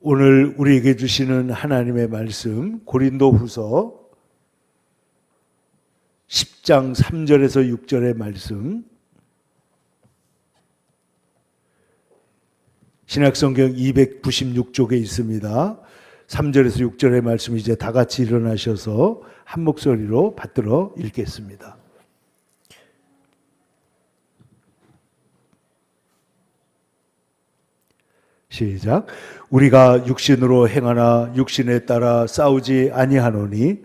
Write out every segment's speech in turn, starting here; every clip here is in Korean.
오늘 우리에게 주시는 하나님의 말씀 고린도후서 10장 3절에서 6절의 말씀, 신약성경 296쪽에 있습니다. 3절에서 6절의 말씀 이제 다 같이 일어나셔서 한 목소리로 받들어 읽겠습니다. 시작. 우리가 육신으로 행하나 육신에 따라 싸우지 아니하노니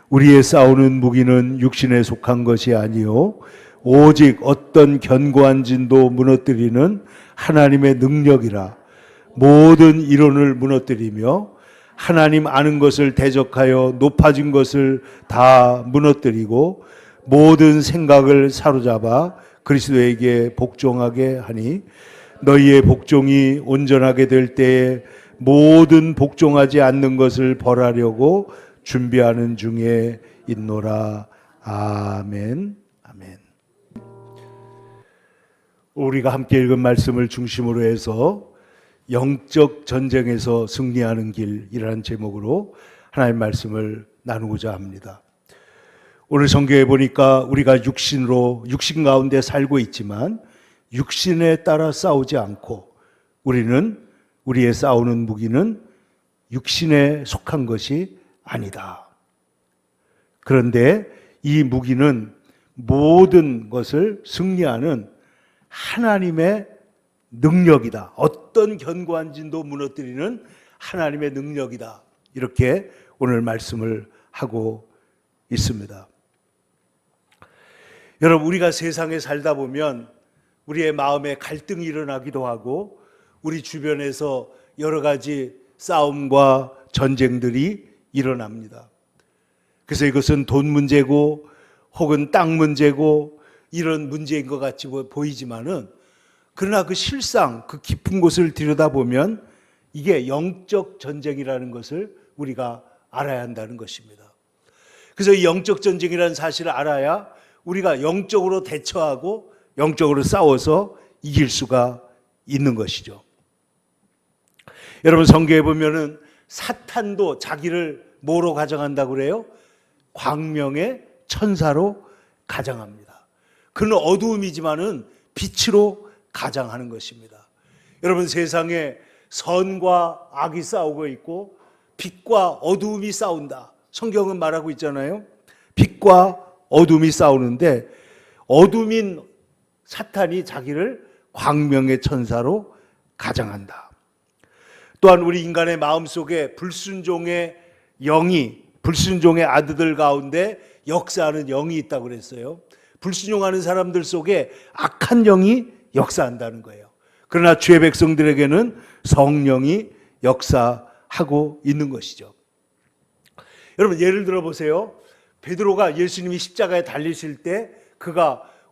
우리의 싸우는 무기는 육신에 속한 것이 아니요 오직 어떤 견고한 진도 무너뜨리는 하나님의 능력이라. 모든 이론을 무너뜨리며 하나님 아는 것을 대적하여 높아진 것을 다 무너뜨리고 모든 생각을 사로잡아 그리스도에게 복종하게 하니 너희의 복종이 온전하게 될 때에 모든 복종하지 않는 것을 벌하려고 준비하는 중에 있노라. 아멘. 아멘. 우리가 함께 읽은 말씀을 중심으로 해서 영적 전쟁에서 승리하는 길이라는 제목으로 하나님의 말씀을 나누고자 합니다. 오늘 성경에 보니까 우리가 육신 가운데 살고 있지만 육신에 따라 싸우지 않고 우리의 싸우는 무기는 육신에 속한 것이 아니다. 그런데 이 무기는 모든 것을 승리하는 하나님의 능력이다. 어떤 견고한 진도 무너뜨리는 하나님의 능력이다. 이렇게 오늘 말씀을 하고 있습니다. 여러분, 우리가 세상에 살다 보면 우리의 마음에 갈등이 일어나기도 하고 우리 주변에서 여러 가지 싸움과 전쟁들이 일어납니다. 그래서 이것은 돈 문제고 혹은 땅 문제고 이런 문제인 것 같이 보이지만은 그러나 그 실상 그 깊은 곳을 들여다보면 이게 영적 전쟁이라는 것을 우리가 알아야 한다는 것입니다. 그래서 이 영적 전쟁이라는 사실을 알아야 우리가 영적으로 대처하고 영적으로 싸워서 이길 수가 있는 것이죠. 여러분, 성경에 보면은 사탄도 자기를 뭐로 가정한다고 그래요? 광명의 천사로 가정합니다. 그는 어두움이지만은 빛으로 가장하는 것입니다. 여러분, 세상에 선과 악이 싸우고 있고 빛과 어두움이 싸운다. 성경은 말하고 있잖아요. 빛과 어둠이 싸우는데 어둠인 사탄이 자기를 광명의 천사로 가장한다. 또한 우리 인간의 마음속에 불순종의 아들들 가운데 역사하는 영이 있다고 그랬어요. 불순종하는 사람들 속에 악한 영이 역사한다는 거예요. 그러나 주의 백성들에게는 성령이 역사하고 있는 것이죠. 여러분, 예를 들어 보세요. 베드로가 예수님이 십자가에 달리실 때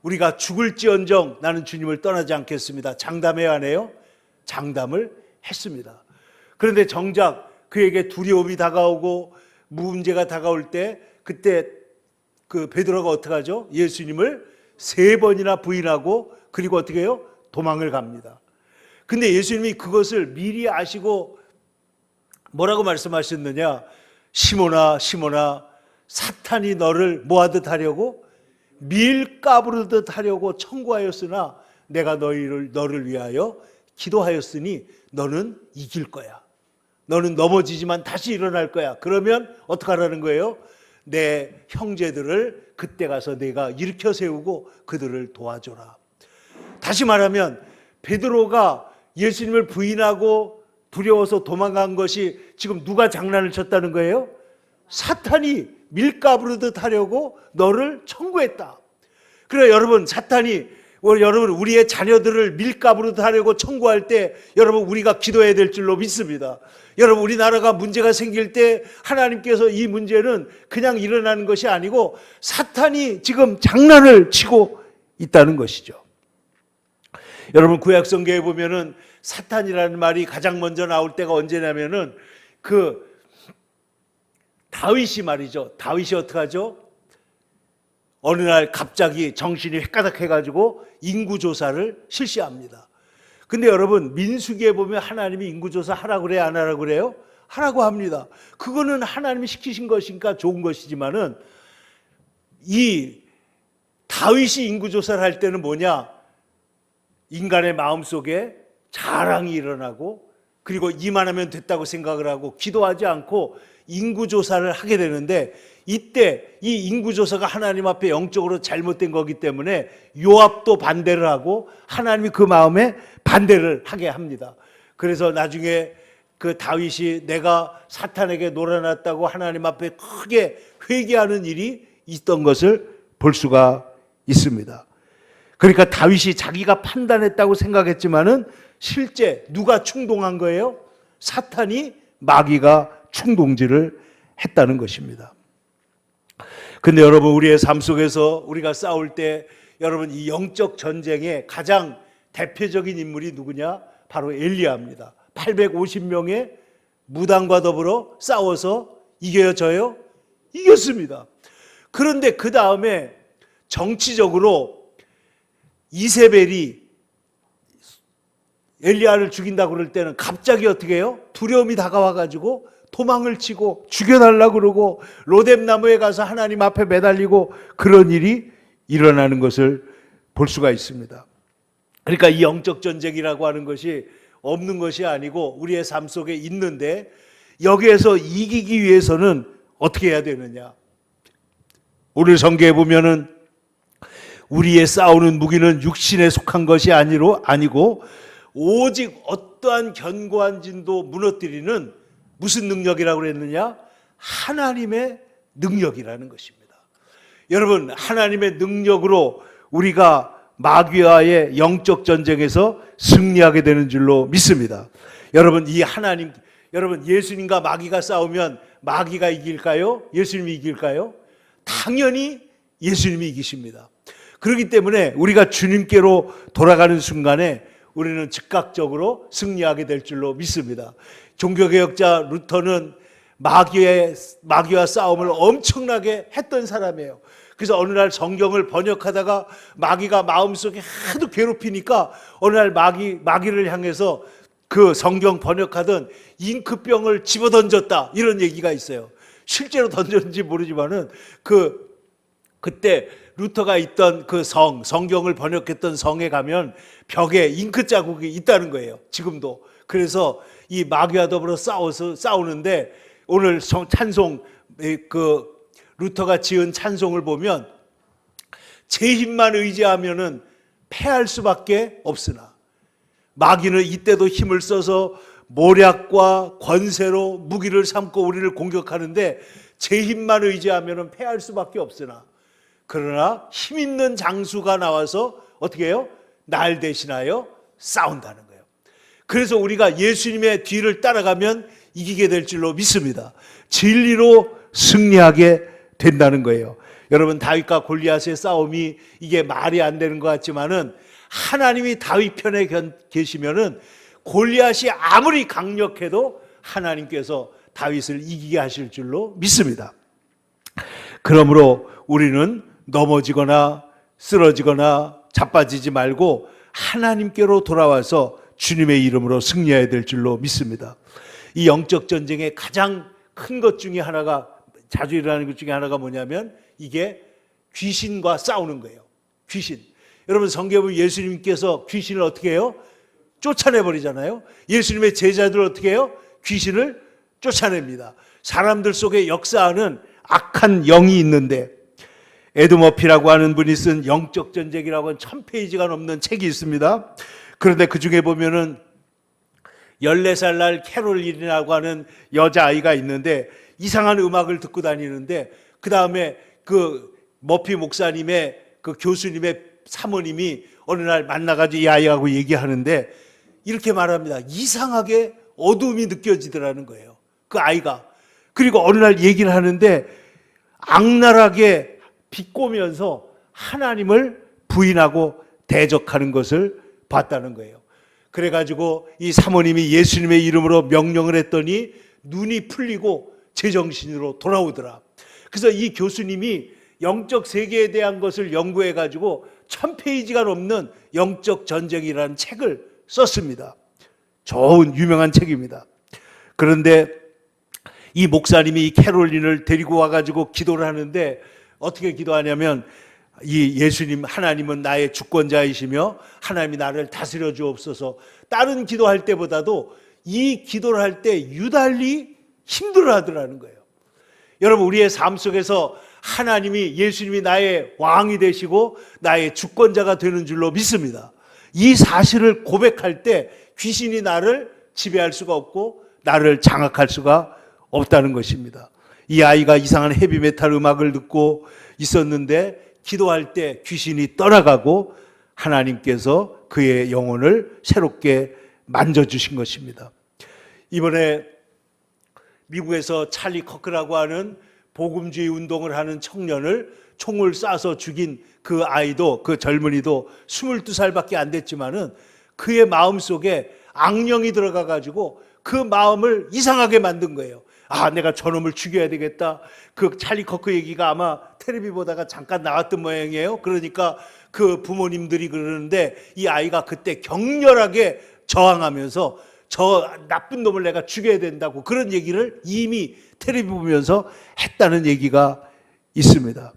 우리가 죽을지언정 나는 주님을 떠나지 않겠습니다. 장담해야 하네요. 장담을 했습니다. 그런데 정작 그에게 두려움이 다가오고 문제가 다가올 때 그때 그 베드로가 어떻게 하죠? 예수님을 3번이나 부인하고 그리고 어떻게 해요? 도망을 갑니다. 근데 예수님이 그것을 미리 아시고 뭐라고 말씀하셨느냐? 시몬아, 시몬아, 사탄이 너를 뭐하듯 하려고? 밀 까부르듯 하려고 청구하였으나 내가 너를 위하여 기도하였으니 너는 이길 거야. 너는 넘어지지만 다시 일어날 거야. 그러면 어떻게 하라는 거예요? 내 형제들을 그때 가서 내가 일으켜 세우고 그들을 도와줘라. 다시 말하면 베드로가 예수님을 부인하고 두려워서 도망간 것이 지금 누가 장난을 쳤다는 거예요? 사탄이 밀가부르듯 하려고 너를 청구했다. 그래, 여러분, 사탄이 우리의 자녀들을 밀가부르듯 하려고 청구할 때 여러분, 우리가 기도해야 될 줄로 믿습니다. 여러분, 우리나라가 문제가 생길 때 하나님께서 이 문제는 그냥 일어나는 것이 아니고 사탄이 지금 장난을 치고 있다는 것이죠. 여러분, 구약 성경에 보면은 사탄이라는 말이 가장 먼저 나올 때가 언제냐면은 다윗이 말이죠. 다윗이 어떻게 하죠? 어느 날 갑자기 정신이 헷가닥 해가지고 인구조사를 실시합니다. 근데 여러분, 민수기에 보면 하나님이 인구조사 하라고 그래요, 안 하라고 그래요? 하라고 합니다. 그거는 하나님이 시키신 것이니까 좋은 것이지만은, 이 다윗이 인구조사를 할 때는 뭐냐? 인간의 마음속에 자랑이 일어나고, 그리고 이만하면 됐다고 생각을 하고 기도하지 않고 인구조사를 하게 되는데, 이때 이 인구조사가 하나님 앞에 영적으로 잘못된 거기 때문에 요압도 반대를 하고 하나님이 그 마음에 반대를 하게 합니다. 그래서 나중에 그 다윗이 내가 사탄에게 놀아났다고 하나님 앞에 크게 회개하는 일이 있던 것을 볼 수가 있습니다. 그러니까 다윗이 자기가 판단했다고 생각했지만은 실제 누가 충동한 거예요? 사탄이, 마귀가 충동질을 했다는 것입니다. 근데 여러분, 우리의 삶 속에서 우리가 싸울 때 여러분, 이 영적 전쟁의 가장 대표적인 인물이 누구냐? 바로 엘리야입니다. 850명의 무당과 더불어 싸워서 이겨요, 져요? 이겼습니다. 그런데 그 다음에 정치적으로 이세벨이 엘리야를 죽인다고 그럴 때는 갑자기 어떻게 해요? 두려움이 다가와가지고 도망을 치고 죽여달라고 그러고 로뎀나무에 가서 하나님 앞에 매달리고 그런 일이 일어나는 것을 볼 수가 있습니다. 그러니까 이 영적 전쟁이라고 하는 것이 없는 것이 아니고 우리의 삶 속에 있는데, 여기에서 이기기 위해서는 어떻게 해야 되느냐? 오늘 성경에 보면은 우리의 싸우는 무기는 육신에 속한 것이 아니고 오직 어떠한 견고한 진도 무너뜨리는 무슨 능력이라고 그랬느냐? 하나님의 능력이라는 것입니다. 여러분, 하나님의 능력으로 우리가 마귀와의 영적 전쟁에서 승리하게 되는 줄로 믿습니다. 여러분, 여러분, 예수님과 마귀가 싸우면 마귀가 이길까요? 예수님이 이길까요? 당연히 예수님이 이기십니다. 그렇기 때문에 우리가 주님께로 돌아가는 순간에 우리는 즉각적으로 승리하게 될 줄로 믿습니다. 종교개혁자 루터는 마귀와 싸움을 엄청나게 했던 사람이에요. 그래서 어느 날 성경을 번역하다가 마귀가 마음속에 하도 괴롭히니까 어느 날 마귀를 향해서 그 성경 번역하던 잉크병을 집어던졌다, 이런 얘기가 있어요. 실제로 던졌는지 모르지만은 그때 루터가 있던 그 성경을 번역했던 성에 가면 벽에 잉크 자국이 있다는 거예요, 지금도. 그래서 이 마귀와 더불어 싸우는데, 오늘 찬송, 루터가 지은 찬송을 보면 제 힘만 의지하면은 패할 수밖에 없으나, 마귀는 이때도 힘을 써서 모략과 권세로 무기를 삼고 우리를 공격하는데, 제 힘만 의지하면은 패할 수밖에 없으나, 그러나 힘 있는 장수가 나와서 어떻게 해요? 날 대신하여 싸운다는 거예요. 그래서 우리가 예수님의 뒤를 따라가면 이기게 될 줄로 믿습니다. 진리로 승리하게 된다는 거예요. 여러분, 다윗과 골리앗의 싸움이 이게 말이 안 되는 것 같지만은, 하나님이 다윗 편에 계시면은 골리앗이 아무리 강력해도 하나님께서 다윗을 이기게 하실 줄로 믿습니다. 그러므로 우리는 넘어지거나 쓰러지거나 자빠지지 말고 하나님께로 돌아와서 주님의 이름으로 승리해야 될 줄로 믿습니다. 이 영적 전쟁의 가장 큰 것 중에 하나가, 자주 일어나는 것 중에 하나가 뭐냐면 이게 귀신과 싸우는 거예요. 귀신. 여러분, 성경에 보면 예수님께서 귀신을 어떻게 해요? 쫓아내버리잖아요. 예수님의 제자들을 어떻게 해요? 귀신을 쫓아냅니다. 사람들 속에 역사하는 악한 영이 있는데, 에드 머피라고 하는 분이 쓴 영적 전쟁이라고 하는 1000페이지가 넘는 책이 있습니다. 그런데 그 중에 보면은 14살 날 캐롤린이라고 하는 여자아이가 있는데 이상한 음악을 듣고 다니는데, 그 다음에 그 머피 목사님의 그 교수님의 사모님이 어느 날 만나가지고 이 아이하고 얘기하는데 이렇게 말합니다. 이상하게 어두움이 느껴지더라는 거예요, 그 아이가. 그리고 어느 날 얘기를 하는데 악랄하게 비꼬면서 하나님을 부인하고 대적하는 것을 봤다는 거예요. 그래가지고 이 사모님이 예수님의 이름으로 명령을 했더니 눈이 풀리고 제정신으로 돌아오더라. 그래서 이 교수님이 영적 세계에 대한 것을 연구해가지고 1000페이지가 넘는 영적 전쟁이라는 책을 썼습니다. 좋은 유명한 책입니다. 그런데 이 목사님이 이 캐롤린을 데리고 와가지고 기도를 하는데 어떻게 기도하냐면 이 예수님, 하나님은 나의 주권자이시며 하나님이 나를 다스려 주옵소서. 다른 기도할 때보다도 이 기도를 할 때 유달리 힘들어 하더라는 거예요. 여러분, 우리의 삶 속에서 하나님이, 예수님이 나의 왕이 되시고 나의 주권자가 되는 줄로 믿습니다. 이 사실을 고백할 때 귀신이 나를 지배할 수가 없고 나를 장악할 수가 없다는 것입니다. 이 아이가 이상한 헤비메탈 음악을 듣고 있었는데 기도할 때 귀신이 떠나가고 하나님께서 그의 영혼을 새롭게 만져주신 것입니다. 이번에 미국에서 찰리 커크라고 하는 복음주의 운동을 하는 청년을 총을 쏴서 죽인 그 아이도, 그 젊은이도 22살밖에 안 됐지만은 그의 마음속에 악령이 들어가 가지고 그 마음을 이상하게 만든 거예요. 아, 내가 저놈을 죽여야 되겠다. 그 찰리 커크 얘기가 아마 텔레비 보다가 잠깐 나왔던 모양이에요. 그러니까 그 부모님들이 그러는데 이 아이가 그때 격렬하게 저항하면서 저 나쁜 놈을 내가 죽여야 된다고 그런 얘기를 이미 텔레비 보면서 했다는 얘기가 있습니다.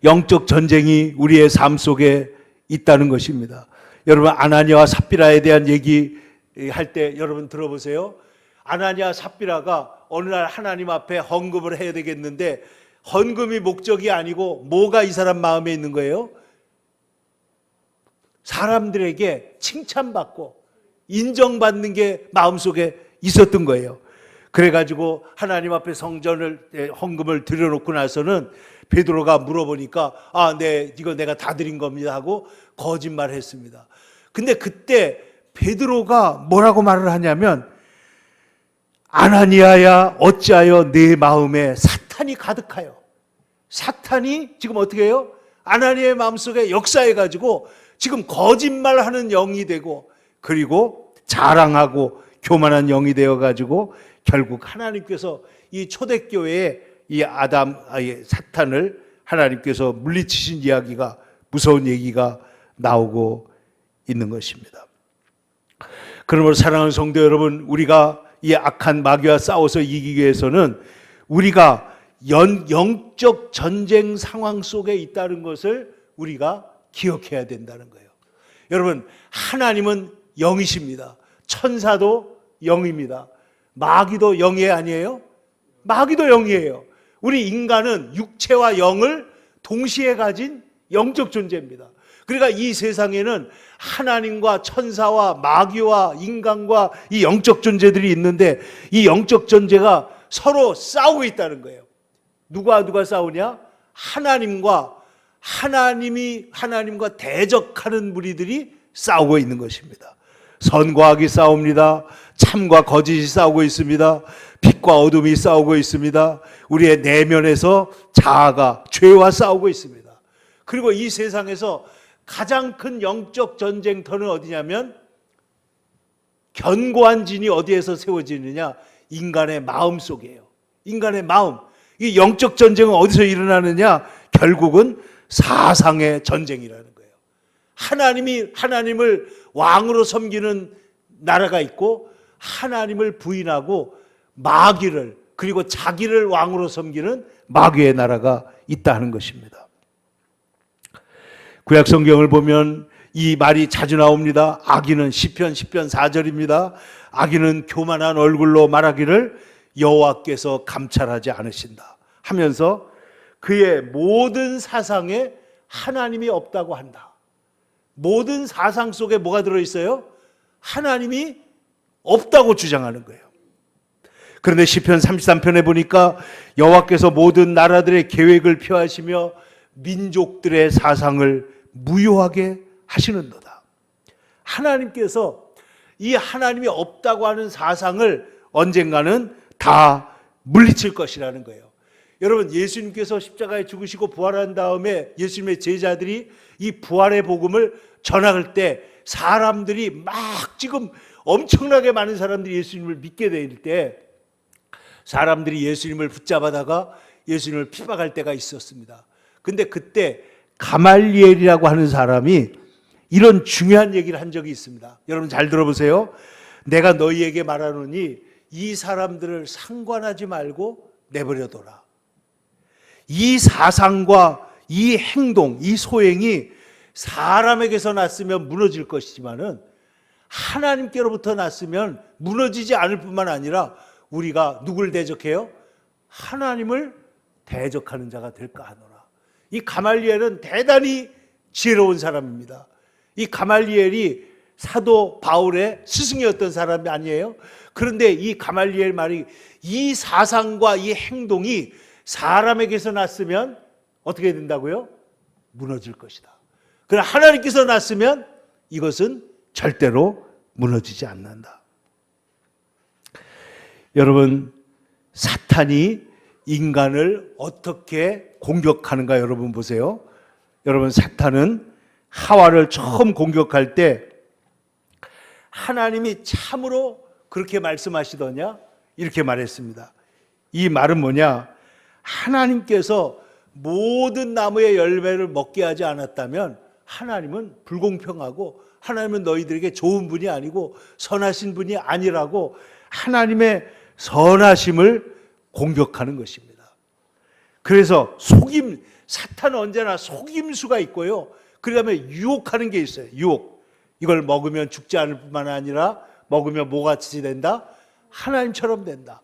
영적 전쟁이 우리의 삶 속에 있다는 것입니다. 여러분, 아나니아와 삽비라에 대한 얘기할 때 여러분 들어보세요. 아나니아 삽비라가 어느 날 하나님 앞에 헌금을 해야 되겠는데 헌금이 목적이 아니고 뭐가 이 사람 마음에 있는 거예요? 사람들에게 칭찬받고 인정받는 게 마음속에 있었던 거예요. 그래가지고 하나님 앞에 성전을 헌금을 들여놓고 나서는 베드로가 물어보니까 아, 네, 이거 내가 다 드린 겁니다 하고 거짓말을 했습니다. 근데 그때 베드로가 뭐라고 말을 하냐면 아나니아야 어찌하여 내 마음에 사탄이 가득하여. 사탄이 지금 어떻게 해요? 아나니아의 마음속에 역사해가지고 지금 거짓말하는 영이 되고 그리고 자랑하고 교만한 영이 되어가지고 결국 하나님께서 이 초대교회에 이 사탄을 하나님께서 물리치신 이야기가, 무서운 얘기가 나오고 있는 것입니다. 그러므로 사랑하는 성도 여러분, 우리가 이 악한 마귀와 싸워서 이기기 위해서는 우리가 영적 전쟁 상황 속에 있다는 것을 우리가 기억해야 된다는 거예요. 여러분, 하나님은 영이십니다. 천사도 영입니다. 마귀도 영이 아니에요? 마귀도 영이에요. 우리 인간은 육체와 영을 동시에 가진 영적 존재입니다. 그러니까 이 세상에는 하나님과 천사와 마귀와 인간과 이 영적 존재들이 있는데 이 영적 존재가 서로 싸우고 있다는 거예요. 누가 싸우냐? 하나님과 대적하는 무리들이 싸우고 있는 것입니다. 선과 악이 싸웁니다. 참과 거짓이 싸우고 있습니다. 빛과 어둠이 싸우고 있습니다. 우리의 내면에서 자아가 죄와 싸우고 있습니다. 그리고 이 세상에서 가장 큰 영적 전쟁터는 어디냐면 견고한 진이 어디에서 세워지느냐? 인간의 마음 속이에요. 인간의 마음. 이 영적 전쟁은 어디서 일어나느냐? 결국은 사상의 전쟁이라는 거예요. 하나님을 왕으로 섬기는 나라가 있고 하나님을 부인하고 마귀를, 그리고 자기를 왕으로 섬기는 마귀의 나라가 있다는 것입니다. 구약 성경을 보면 이 말이 자주 나옵니다. 악인은 시편 4절입니다. 악인은 교만한 얼굴로 말하기를 여호와께서 감찰하지 않으신다 하면서 그의 모든 사상에 하나님이 없다고 한다. 모든 사상 속에 뭐가 들어있어요? 하나님이 없다고 주장하는 거예요. 그런데 시편 33편에 보니까 여호와께서 모든 나라들의 계획을 펴하시며 민족들의 사상을 무효하게 하시는도다. 하나님께서 이 하나님이 없다고 하는 사상을 언젠가는 다 물리칠 것이라는 거예요. 여러분, 예수님께서 십자가에 죽으시고 부활한 다음에 예수님의 제자들이 이 부활의 복음을 전할 때 사람들이 막 지금 엄청나게 많은 사람들이 예수님을 믿게 될 때 사람들이 예수님을 붙잡아다가 예수님을 핍박할 때가 있었습니다. 근데 그때 가말리엘이라고 하는 사람이 이런 중요한 얘기를 한 적이 있습니다. 여러분 잘 들어보세요. 내가 너희에게 말하노니 이 사람들을 상관하지 말고 내버려둬라. 이 사상과 이 행동, 이 소행이 사람에게서 났으면 무너질 것이지만은 하나님께로부터 났으면 무너지지 않을 뿐만 아니라 우리가 누굴 대적해요? 하나님을 대적하는 자가 될까 하노라. 이 가말리엘은 대단히 지혜로운 사람입니다. 이 가말리엘이 사도 바울의 스승이었던 사람이 아니에요? 그런데 이 가말리엘 말이 이 사상과 이 행동이 사람에게서 났으면 어떻게 된다고요? 무너질 것이다. 그러나 하나님께서 났으면 이것은 절대로 무너지지 않는다. 여러분, 사탄이 인간을 어떻게 공격하는가 여러분 보세요. 여러분, 사탄은 하와를 처음 공격할 때 하나님이 참으로 그렇게 말씀하시더냐? 이렇게 말했습니다. 이 말은 뭐냐? 하나님께서 모든 나무의 열매를 먹게 하지 않았다면 하나님은 불공평하고 하나님은 너희들에게 좋은 분이 아니고 선하신 분이 아니라고 하나님의 선하심을 공격하는 것입니다. 그래서 사탄은 언제나 속임수가 있고요. 그 다음에 유혹하는 게 있어요. 유혹. 이걸 먹으면 죽지 않을 뿐만 아니라 먹으면 뭐같이 된다? 하나님처럼 된다.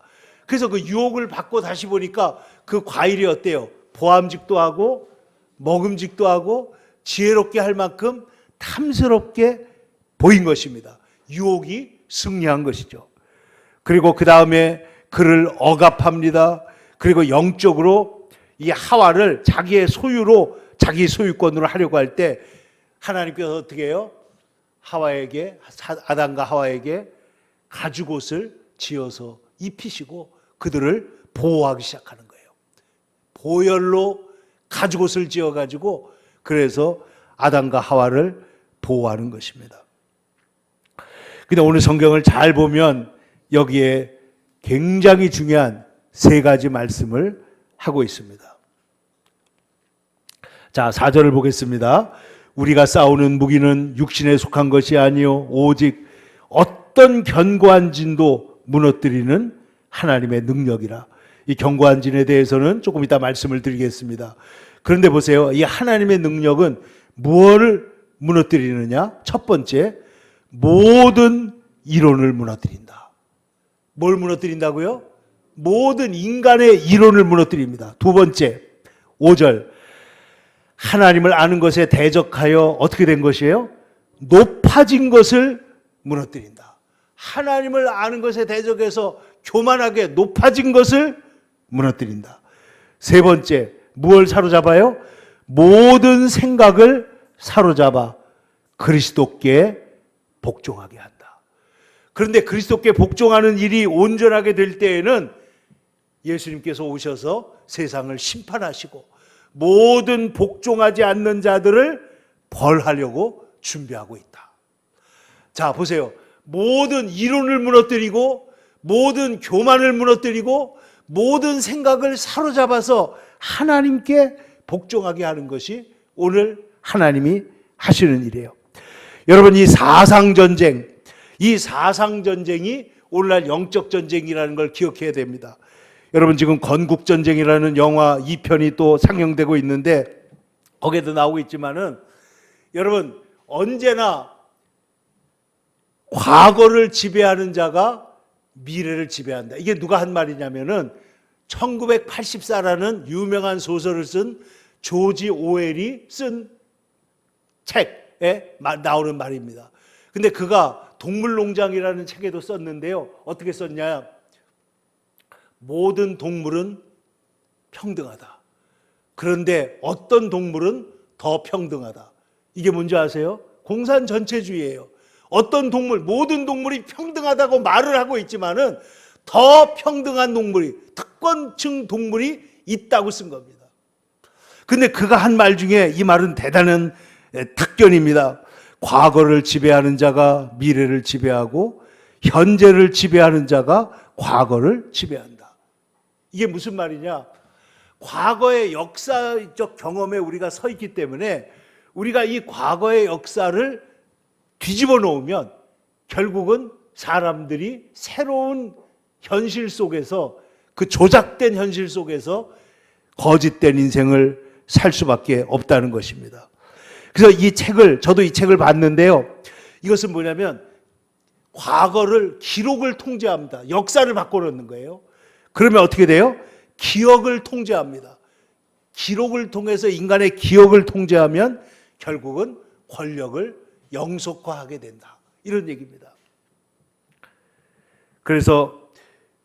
그래서 그 유혹을 받고 다시 보니까 그 과일이 어때요? 보암직도 하고 먹음직도 하고 지혜롭게 할 만큼 탐스럽게 보인 것입니다. 유혹이 승리한 것이죠. 그리고 그 다음에 그를 억압합니다. 그리고 영적으로 이 하와를 자기의 소유로, 자기 소유권으로 하려고 할 때 하나님께서 어떻게 해요? 아담과 하와에게 가죽옷을 지어서 입히시고 그들을 보호하기 시작하는 거예요. 보혈로 가죽옷을 지어가지고 그래서 아담과 하와를 보호하는 것입니다. 근데 오늘 성경을 잘 보면 여기에 굉장히 중요한 세 가지 말씀을 하고 있습니다. 자, 4절을 보겠습니다. 우리가 싸우는 무기는 육신에 속한 것이 아니요 오직 어떤 견고한 진도 무너뜨리는 하나님의 능력이라. 이 견고한 진에 대해서는 조금 이따 말씀을 드리겠습니다. 그런데 보세요. 이 하나님의 능력은 무엇을 무너뜨리느냐? 첫 번째, 모든 이론을 무너뜨린다. 뭘 무너뜨린다고요? 모든 인간의 이론을 무너뜨립니다. 두 번째, 5절. 하나님을 아는 것에 대적하여 어떻게 된 것이에요? 높아진 것을 무너뜨린다. 하나님을 아는 것에 대적해서 교만하게 높아진 것을 무너뜨린다. 세 번째, 무엇을 사로잡아요? 모든 생각을 사로잡아 그리스도께 복종하게 한다. 그런데 그리스도께 복종하는 일이 온전하게 될 때에는 예수님께서 오셔서 세상을 심판하시고 모든 복종하지 않는 자들을 벌하려고 준비하고 있다. 자, 보세요. 모든 이론을 무너뜨리고 모든 교만을 무너뜨리고 모든 생각을 사로잡아서 하나님께 복종하게 하는 것이 오늘 하나님이 하시는 일이에요. 여러분, 이 사상전쟁이 오늘날 영적전쟁이라는 걸 기억해야 됩니다. 여러분, 지금 건국전쟁이라는 영화 2편이 또 상영되고 있는데 거기에도 나오고 있지만은 여러분, 언제나 과거를 지배하는 자가 미래를 지배한다. 이게 누가 한 말이냐면은 1984라는 유명한 소설을 쓴 조지 오웰이 쓴 책에 나오는 말입니다. 근데 그가 동물농장이라는 책에도 썼는데요. 어떻게 썼냐? 모든 동물은 평등하다. 그런데 어떤 동물은 더 평등하다. 이게 뭔지 아세요? 공산 전체주의예요. 어떤 동물, 모든 동물이 평등하다고 말을 하고 있지만은 더 평등한 동물이, 특권층 동물이 있다고 쓴 겁니다. 근데 그가 한 말 중에 이 말은 대단한 탁견입니다. 과거를 지배하는 자가 미래를 지배하고 현재를 지배하는 자가 과거를 지배한다. 이게 무슨 말이냐? 과거의 역사적 경험에 우리가 서 있기 때문에 우리가 이 과거의 역사를 뒤집어 놓으면 결국은 사람들이 새로운 현실 속에서, 그 조작된 현실 속에서 거짓된 인생을 살 수밖에 없다는 것입니다. 그래서 저도 이 책을 봤는데요. 이것은 뭐냐면 과거를, 기록을 통제합니다. 역사를 바꿔놓는 거예요. 그러면 어떻게 돼요? 기억을 통제합니다. 기록을 통해서 인간의 기억을 통제하면 결국은 권력을 영속화하게 된다. 이런 얘기입니다. 그래서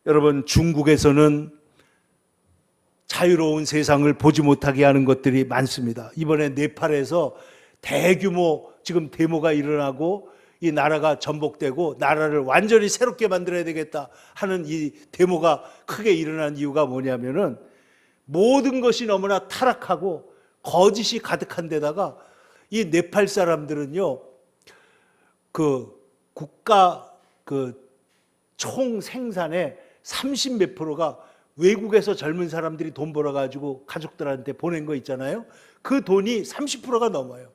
여러분, 중국에서는 자유로운 세상을 보지 못하게 하는 것들이 많습니다. 이번에 네팔에서 대규모 지금 데모가 일어나고 이 나라가 전복되고 나라를 완전히 새롭게 만들어야 되겠다 하는 이 데모가 크게 일어난 이유가 뭐냐면은 모든 것이 너무나 타락하고 거짓이 가득한 데다가 이 네팔 사람들은요, 그 국가 총 생산의 30몇 프로가 외국에서 젊은 사람들이 돈 벌어가지고 가족들한테 보낸 거 있잖아요. 그 돈이 30%가 넘어요.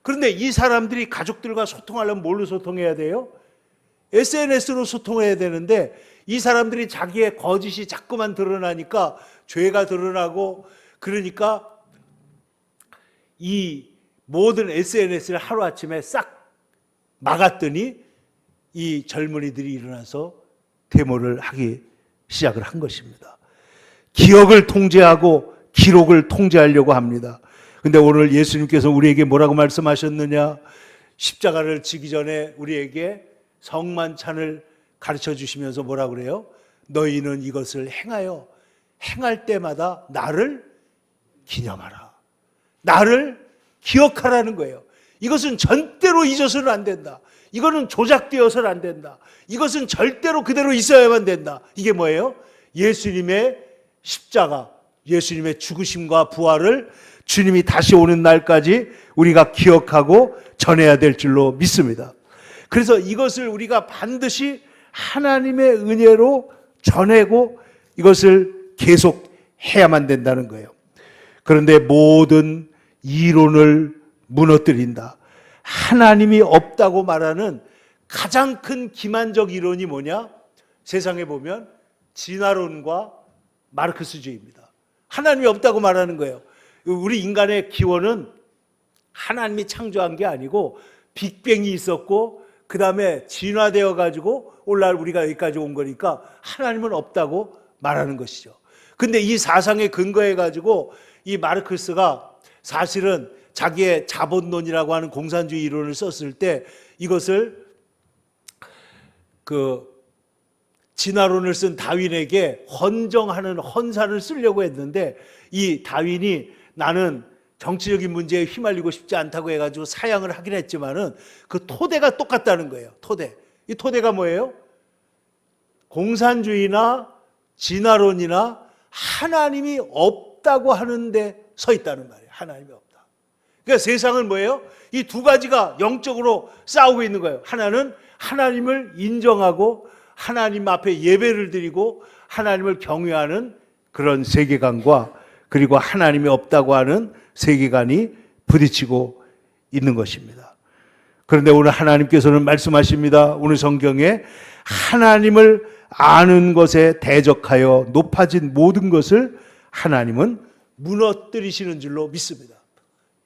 그런데 이 사람들이 가족들과 소통하려면 뭘로 소통해야 돼요? SNS로 소통해야 되는데 이 사람들이 자기의 거짓이 자꾸만 드러나니까 죄가 드러나고, 그러니까 이 모든 SNS를 하루아침에 싹 막았더니 이 젊은이들이 일어나서 데모를 하기 시작을 한 것입니다. 기억을 통제하고 기록을 통제하려고 합니다. 근데 오늘 예수님께서 우리에게 뭐라고 말씀하셨느냐? 십자가를 지기 전에 우리에게 성만찬을 가르쳐 주시면서 뭐라고 그래요? 너희는 이것을 행할 때마다 나를 기념하라. 나를 기억하라는 거예요. 이것은 절대로 잊어서는 안 된다. 이거는 조작되어서는 안 된다. 이것은 절대로 그대로 있어야만 된다. 이게 뭐예요? 예수님의 십자가, 예수님의 죽으심과 부활을 주님이 다시 오는 날까지 우리가 기억하고 전해야 될 줄로 믿습니다. 그래서 이것을 우리가 반드시 하나님의 은혜로 전하고 이것을 계속 해야만 된다는 거예요. 그런데 모든 이론을 무너뜨린다. 하나님이 없다고 말하는 가장 큰 기만적 이론이 뭐냐? 세상에 보면 진화론과 마르크스주의입니다. 하나님이 없다고 말하는 거예요. 우리 인간의 기원은 하나님이 창조한 게 아니고 빅뱅이 있었고 그 다음에 진화되어 가지고 우리가 여기까지 온 거니까 하나님은 없다고 말하는 것이죠. 근데 이 사상에 근거해 가지고 이 마르크스가 사실은 자기의 자본론이라고 하는 공산주의 이론을 썼을 때 이것을 진화론을 쓴 다윈에게 헌정하는 헌사를 쓰려고 했는데 이 다윈이 나는 정치적인 문제에 휘말리고 싶지 않다고 해가지고 사양을 하긴 했지만은 그 토대가 똑같다는 거예요. 이 토대가 뭐예요? 공산주의나 진화론이나 하나님이 없다고 하는데 서 있다는 말이에요. 하나님이 없다. 그러니까 세상은 뭐예요? 이 두 가지가 영적으로 싸우고 있는 거예요. 하나는 하나님을 인정하고 하나님 앞에 예배를 드리고 하나님을 경외하는 그런 세계관과 그리고 하나님이 없다고 하는 세계관이 부딪히고 있는 것입니다. 그런데 오늘 하나님께서는 말씀하십니다. 오늘 성경에 하나님을 아는 것에 대적하여 높아진 모든 것을 하나님은 무너뜨리시는 줄로 믿습니다.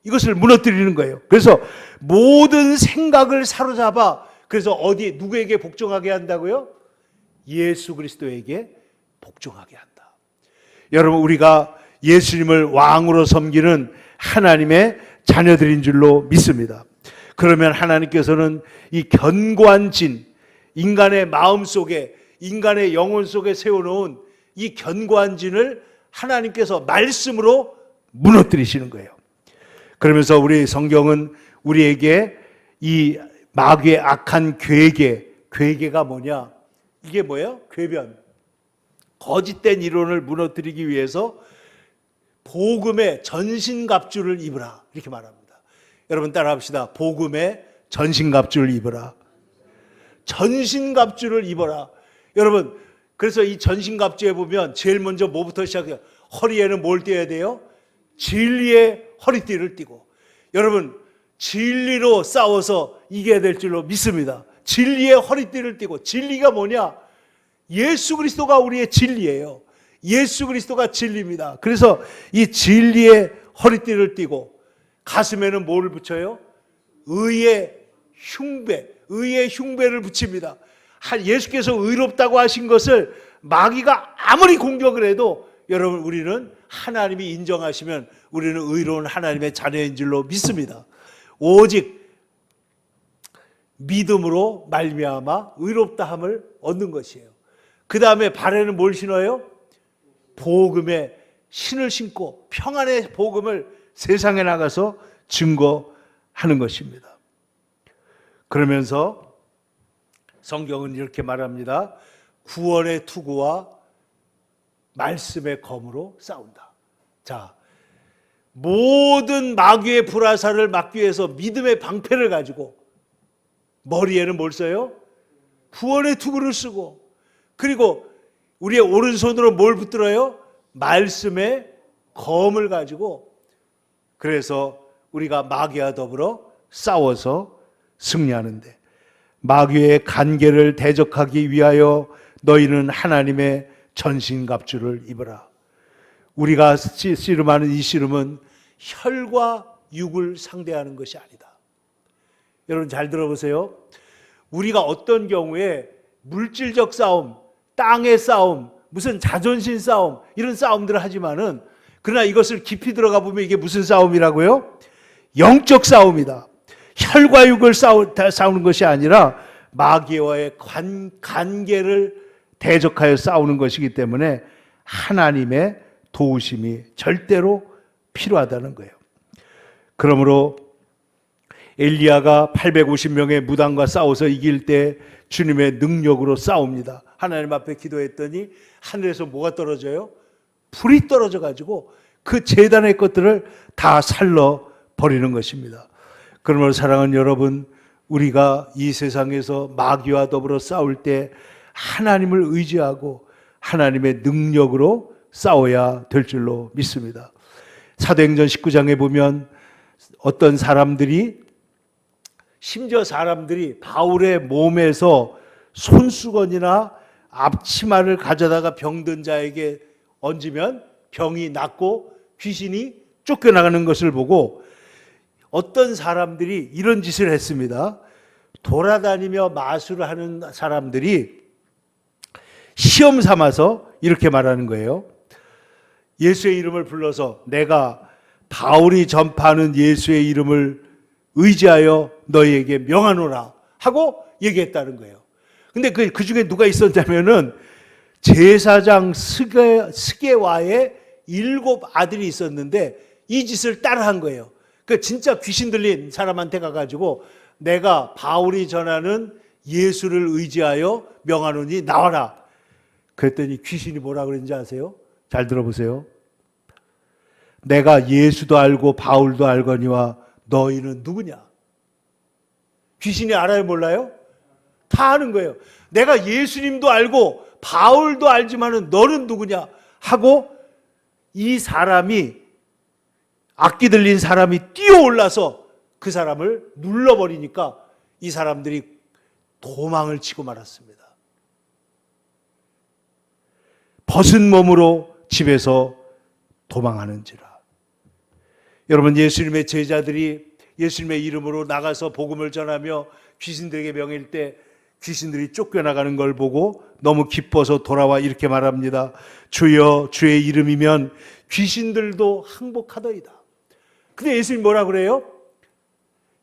이것을 무너뜨리는 거예요. 그래서 모든 생각을 사로잡아 그래서 누구에게 복종하게 한다고요? 예수 그리스도에게 복종하게 한다. 여러분, 우리가 예수님을 왕으로 섬기는 하나님의 자녀들인 줄로 믿습니다. 그러면 하나님께서는 이 견고한 진, 인간의 마음 속에, 인간의 영혼 속에 세워놓은 이 견고한 진을 하나님께서 말씀으로 무너뜨리시는 거예요. 그러면서 우리 성경은 우리에게 이 마귀의 악한 괴계가 뭐냐? 이게 뭐예요? 궤변. 거짓된 이론을 무너뜨리기 위해서 복음의 전신갑주를 입으라. 이렇게 말합니다. 여러분 따라합시다. 복음의 전신갑주를 입으라. 전신갑주를 입어라. 여러분, 그래서 이 전신갑주에 보면 제일 먼저 뭐부터 시작해요? 허리에는 뭘 띠어야 돼요? 진리의 허리띠를 띠고, 여러분, 진리로 싸워서 이겨야 될 줄로 믿습니다. 진리의 허리띠를 띠고, 진리가 뭐냐? 예수 그리스도가 우리의 진리예요. 예수 그리스도가 진리입니다. 그래서 이 진리의 허리띠를 띠고 가슴에는 뭐를 붙여요? 의의 흉배를 붙입니다. 예수께서 의롭다고 하신 것을 마귀가 아무리 공격을 해도 여러분, 우리는 하나님이 인정하시면 우리는 의로운 하나님의 자녀인 줄로 믿습니다. 오직 믿음으로 말미암아 의롭다함을 얻는 것이에요. 그 다음에 발에는 뭘 신어요? 복음의 신을 신고 평안의 복음을 세상에 나가서 증거하는 것입니다. 그러면서 성경은 이렇게 말합니다. 구원의 투구와 말씀의 검으로 싸운다. 자, 모든 마귀의 불화살을 막기 위해서 믿음의 방패를 가지고 머리에는 뭘 써요? 구원의 투구를 쓰고, 그리고 우리의 오른손으로 뭘 붙들어요? 말씀의 검을 가지고, 그래서 우리가 마귀와 더불어 싸워서 승리하는데, 마귀의 간계를 대적하기 위하여 너희는 하나님의 전신갑주를 입으라. 우리가 씨름하는 이 씨름은 혈과 육을 상대하는 것이 아니다. 여러분 잘 들어보세요. 우리가 어떤 경우에 물질적 싸움, 땅의 싸움, 무슨 자존심 싸움, 이런 싸움들을 하지만은, 그러나 이것을 깊이 들어가 보면 이게 무슨 싸움이라고요? 영적 싸움이다. 혈과 육을 싸우는 것이 아니라 마귀와의 관계를 대적하여 싸우는 것이기 때문에 하나님의 도우심이 절대로 필요하다는 거예요. 그러므로 엘리야가 850명의 무당과 싸워서 이길 때 주님의 능력으로 싸웁니다. 하나님 앞에 기도했더니 하늘에서 뭐가 떨어져요? 불이 떨어져 가지고 그 제단의 것들을 다 살러 버리는 것입니다. 그러므로 사랑하는 여러분, 우리가 이 세상에서 마귀와 더불어 싸울 때 하나님을 의지하고 하나님의 능력으로 싸워야 될 줄로 믿습니다. 사도행전 19장에 보면 어떤 사람들이, 심지어 사람들이 바울의 몸에서 손수건이나 앞치마를 가져다가 병든 자에게 얹으면 병이 낫고 귀신이 쫓겨나가는 것을 보고 어떤 사람들이 이런 짓을 했습니다. 돌아다니며 마술을 하는 사람들이 시험 삼아서 이렇게 말하는 거예요. 예수의 이름을 불러서 내가 바울이 전파하는 예수의 이름을 의지하여 너희에게 명하노라 하고 얘기했다는 거예요. 근데 그 중에 누가 있었냐면은 제사장 스게와의 7 아들이 있었는데 이 짓을 따라한 거예요. 그 진짜 귀신 들린 사람한테 가가지고 내가 바울이 전하는 예수를 의지하여 명하노니 나와라. 그랬더니 귀신이 뭐라 그랬는지 아세요? 잘 들어보세요. 내가 예수도 알고 바울도 알거니와 너희는 누구냐? 귀신이 알아요, 몰라요? 다 아는 거예요. 내가 예수님도 알고 바울도 알지만은 너는 누구냐? 하고 이 사람이, 악기 들린 사람이 뛰어올라서 그 사람을 눌러버리니까 이 사람들이 도망을 치고 말았습니다. 벗은 몸으로 집에서 도망하는지라. 여러분, 예수님의 제자들이 예수님의 이름으로 나가서 복음을 전하며 귀신들에게 명일 때 귀신들이 쫓겨나가는 걸 보고 너무 기뻐서 돌아와 이렇게 말합니다. 주여, 주의 이름이면 귀신들도 항복하더이다. 근데 예수님이 뭐라 그래요?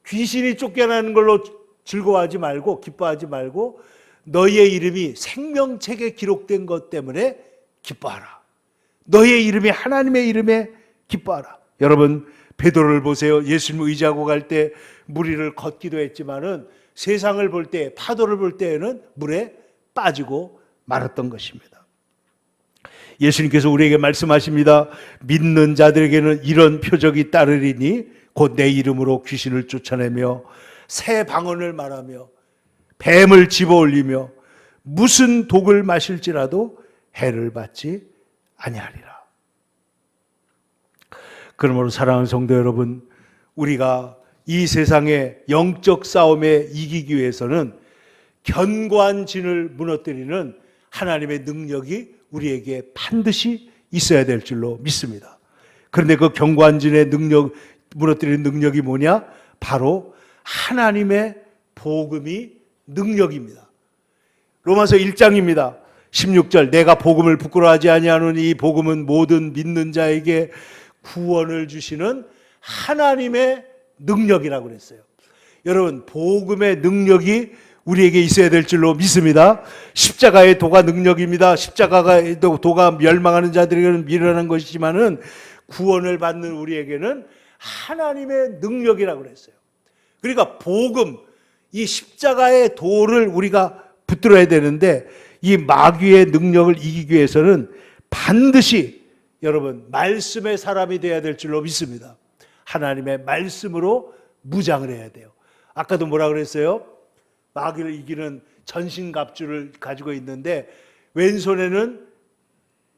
귀신이 쫓겨나는 걸로 즐거워하지 말고, 기뻐하지 말고 너희의 이름이 생명책에 기록된 것 때문에 기뻐하라. 너희의 이름이 하나님의 이름에 기뻐하라. 여러분, 베드로를 보세요. 예수님을 의지하고 갈 때 물 위를 걷기도 했지만은 세상을 볼 때, 파도를 볼 때에는 물에 빠지고 말았던 것입니다. 예수님께서 우리에게 말씀하십니다. 믿는 자들에게는 이런 표적이 따르리니 곧 내 이름으로 귀신을 쫓아내며 새 방언을 말하며 뱀을 집어올리며 무슨 독을 마실지라도 해를 받지 아니하리라. 그러므로 사랑하는 성도 여러분, 우리가 이 세상의 영적 싸움에 이기기 위해서는 견고한 진을 무너뜨리는 하나님의 능력이 우리에게 반드시 있어야 될 줄로 믿습니다. 그런데 그 견고한 진의 능력, 무너뜨리는 능력이 뭐냐? 바로 하나님의 복음이 능력입니다. 로마서 1장입니다. 16절, 내가 복음을 부끄러워하지 아니하노니 이 복음은 모든 믿는 자에게 구원을 주시는 하나님의 능력이라고 그랬어요. 여러분, 복음의 능력이 우리에게 있어야 될 줄로 믿습니다. 십자가의 도가 능력입니다. 십자가의 도가 멸망하는 자들에게는 미련한 것이지만은 구원을 받는 우리에게는 하나님의 능력이라고 그랬어요. 그러니까 복음, 이 십자가의 도를 우리가 붙들어야 되는데, 이 마귀의 능력을 이기기 위해서는 반드시 여러분 말씀의 사람이 되어야 될 줄로 믿습니다. 하나님의 말씀으로 무장을 해야 돼요. 아까도 뭐라 그랬어요? 마귀를 이기는 전신갑주를 가지고 있는데, 왼손에는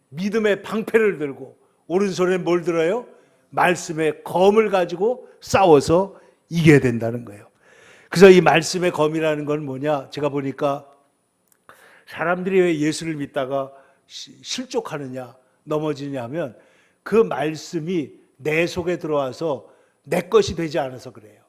믿음의 방패를 들고 오른손에 뭘 들어요? 말씀의 검을 가지고 싸워서 이겨야 된다는 거예요. 그래서 이 말씀의 검이라는 건 뭐냐? 제가 보니까 사람들이 왜 예수를 믿다가 실족하느냐, 넘어지냐 하면 그 말씀이 내 속에 들어와서 내 것이 되지 않아서 그래요.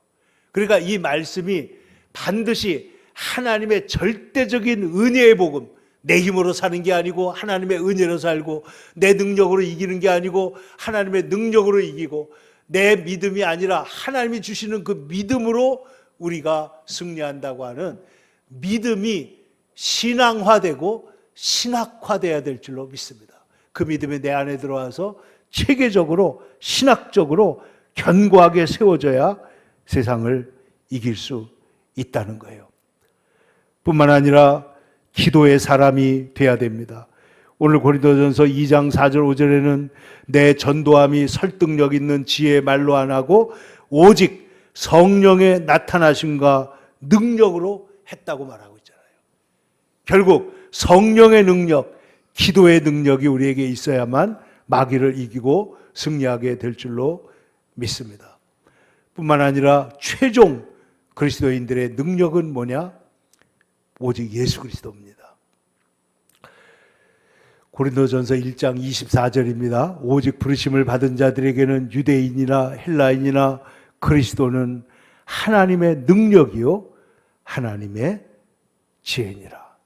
그러니까 이 말씀이 반드시 하나님의 절대적인 은혜의 복음, 내 힘으로 사는 게 아니고 하나님의 은혜로 살고, 내 능력으로 이기는 게 아니고 하나님의 능력으로 이기고, 내 믿음이 아니라 하나님이 주시는 그 믿음으로 우리가 승리한다고 하는 믿음이 신앙화되고 신학화되어야 될 줄로 믿습니다. 그 믿음이 내 안에 들어와서 체계적으로 신학적으로 견고하게 세워져야 세상을 이길 수 있다는 거예요. 뿐만 아니라 기도의 사람이 돼야 됩니다. 오늘 고린도전서 2장 4절 5절에는 내 전도함이 설득력 있는 지혜의 말로 안 하고 오직 성령의 나타나심과 능력으로 했다고 말하고 있잖아요. 결국 성령의 능력, 기도의 능력이 우리에게 있어야만 마귀를 이기고 승리하게 될 줄로 믿습니다. 뿐만 아니라 최종 그리스도인들의 능력은 뭐냐? 오직 예수 그리스도입니다. 고린도전서 1장 24절입니다. 오직 부르심을 받은 자들에게는 유대인이나 헬라인이나 그리스도는 하나님의 능력이요 하나님의 지혜니라.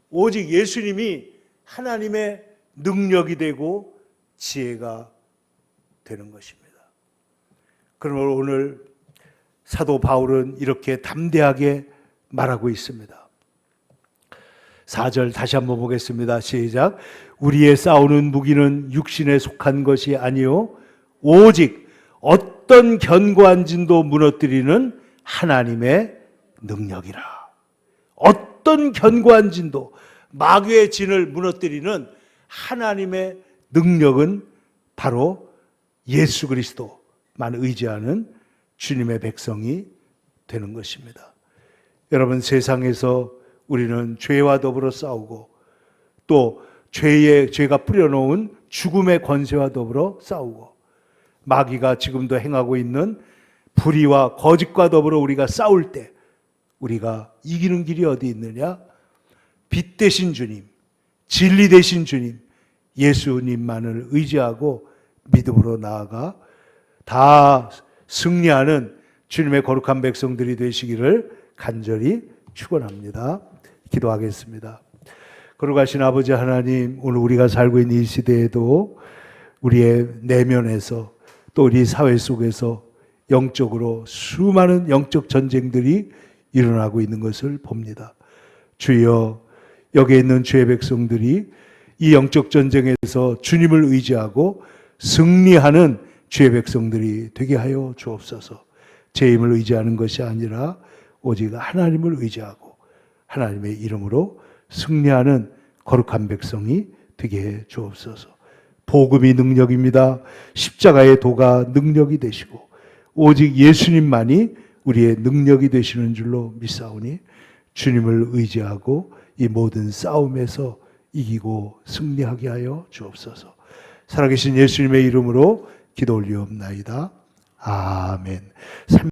오직 예수님이 하나님의 능력이 되고 지혜가 되는 것입니다. 그러므로 오늘 사도 바울은 이렇게 담대하게 말하고 있습니다. 4절 다시 한번 보겠습니다. 시작. 우리의 싸우는 무기는 육신에 속한 것이 아니요 오직 어떤 견고한 진도 무너뜨리는 하나님의 능력이라. 어떤 견고한 진도, 마귀의 진을 무너뜨리는 하나님의 능력은 바로 예수 그리스도만 의지하는 주님의 백성이 되는 것입니다. 여러분, 세상에서 우리는 죄와 더불어 싸우고 또 죄가 뿌려놓은 죽음의 권세와 더불어 싸우고, 마귀가 지금도 행하고 있는 불의와 거짓과 더불어 우리가 싸울 때 우리가 이기는 길이 어디 있느냐? 빛 되신 주님, 진리 되신 주님, 예수님만을 의지하고 믿음으로 나아가 다 승리하는 주님의 거룩한 백성들이 되시기를 간절히 축원합니다. 기도하겠습니다. 거룩하신 아버지 하나님, 오늘 우리가 살고 있는 이 시대에도 우리의 내면에서 또 우리 사회 속에서 영적으로 수많은 영적 전쟁들이 일어나고 있는 것을 봅니다. 주여, 여기에 있는 주의 백성들이 이 영적 전쟁에서 주님을 의지하고 승리하는 주의 백성들이 되게 하여 주옵소서. 제 힘을 의지하는 것이 아니라 오직 하나님을 의지하고 하나님의 이름으로 승리하는 거룩한 백성이 되게 해 주옵소서. 복음이 능력입니다. 십자가의 도가 능력이 되시고 오직 예수님만이 우리의 능력이 되시는 줄로 믿사오니 주님을 의지하고 이 모든 싸움에서 이기고 승리하게 하여 주옵소서. 살아계신 예수님의 이름으로 기도 올리옵나이다. 아멘.